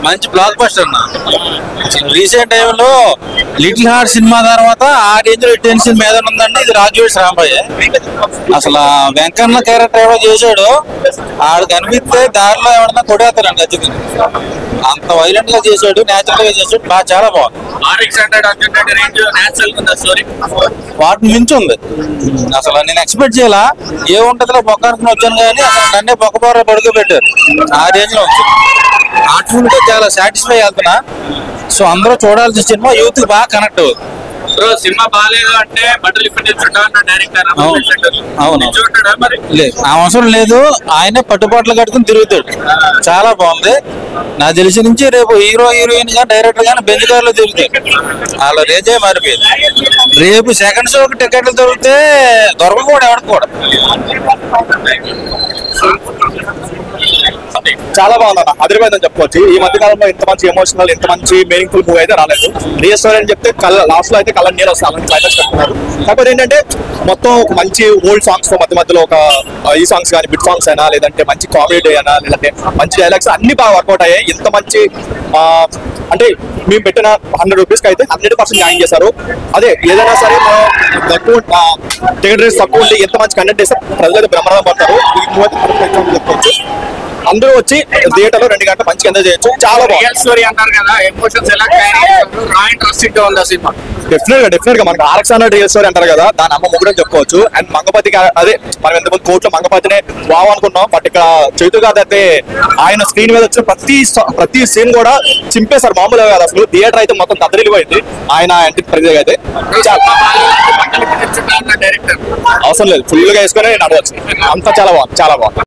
మంచి block buster అన్న. Recent టైంలో లిటిల్ హార్ట్ సినిమా తర్వాత ఆ రేంజ్ లో టెన్షన్ మీద ఉందండి. ఇది రాజేష్ రాంబయ్య. అసలు వెంకన్న క్యారెక్టర్ ఎవరో చేశాడు, ఆడు కనిపిస్తే దారిలో ఎవడన్నా కొడేస్తారండి ఖచ్చితంగా. అంత వైలెంట్ గా చేశాడు, నేచురల్ గా చేశాడు. బాగా చాలా బాగుంది. వాటిని మించి ఉంది. అసలు నేను ఎక్స్పెక్ట్ చేయాల ఏముంటదిలో బొక్క అనుకుని వచ్చాను, కానీ అసలు నన్నే బొక్కబోర పడుకోబెట్టారు. ఆ రేంజ్ లో వచ్చింది. ఆర్ట్ఫుల్ గా చాలా సాటిస్ఫై అవుతున్నా. సో అందరూ చూడాల్సిన సినిమా, యూత్ బాగా కనెక్ట్ అవుతుంది. సినిమా బాగాలేదు అంటే బట్టలు డైరెక్టర్ అవును లేదు, అవసరం లేదు. ఆయనే పట్టుబాట్లు కట్టుకుని తిరుగుతాడు. చాలా బాగుంది. నాకు తెలిసి నుంచి రేపు హీరో హీరోయిన్ గా డైరెక్టర్ గానీ బెంచ్ కార్ లో తిరుగుతాడు. వాళ్ళ రేంజే మారిపోయింది. రేపు సెకండ్ షోకి టికెట్లు దొరికితే దొరకకూడదు ఎవరికి కూడా. చాలా బాగుందన్న, అదిరిపోయిందని చెప్పుకోవచ్చు. ఈ మధ్య కాలంలో ఇంత మంచి ఎమోషనల్, ఇంత మంచి మీనింగ్ఫుల్ మూవీ అయితే రాలేదు. రీస్టోర్ అని చెప్తే లాస్ట్ లో అయితే కలర్ నీరు వస్తాను క్లైమాక్స్ పెట్టుకున్నారు. కాకపోతే ఏంటంటే మొత్తం ఒక మంచి ఓల్డ్ సాంగ్స్ తో మధ్యలో ఒక ఈ సాంగ్స్ కానీ బిట్ సాంగ్స్ అయినా, లేదంటే మంచి కామెడీ అయినా, లేదంటే మంచి డైలాగ్స్ అన్ని బాగా వర్కౌట్ అయ్యాయి. ఇంత మంచి అంటే మేము పెట్టిన 100 రూపీస్కి అయితే 100% న్యాయం చేశారు. అదే ఏదైనా సరే తక్కువ టికెట్ రేట్స్ తక్కువ ఉండి ఎంత మంచి కంటెంట్ చేస్తే ప్రజలు బ్రహ్మాండం పడతారు. ఈ మూవీ చెప్పుకోవచ్చు. అందరూ వచ్చి థియేటర్లో 2 గంటలు మంచిగా ఎంజాయ్ చేయొచ్చు. చాలా బాగుంది. డెఫినెట్ గా మనకి ఆర్ఎక్స్ రియల్ స్టోరీ అంటారు కదా, దాని అమ్మ ముగ్గురు చెప్పుకోవచ్చు. అండ్ మంగపతికి అదే మనం ఎంతమంది కోర్టులో మంగపతినే బాగా అనుకున్నాం, బట్ ఇక్కడ చైతు గారు అయితే ఆయన స్క్రీన్ మీద వచ్చిన ప్రతి సీన్ కూడా చింపేశారు. మామూలుగా కాదు, అసలు థియేటర్ అయితే మొత్తం తద్దరిల్లిపోయింది ఆయన ఎంట్రీ ప్రతి అయితే. అవసరం లేదు, ఫుల్ గా వేసుకొని నడవచ్చు. అంతా చాలా బాగుంది.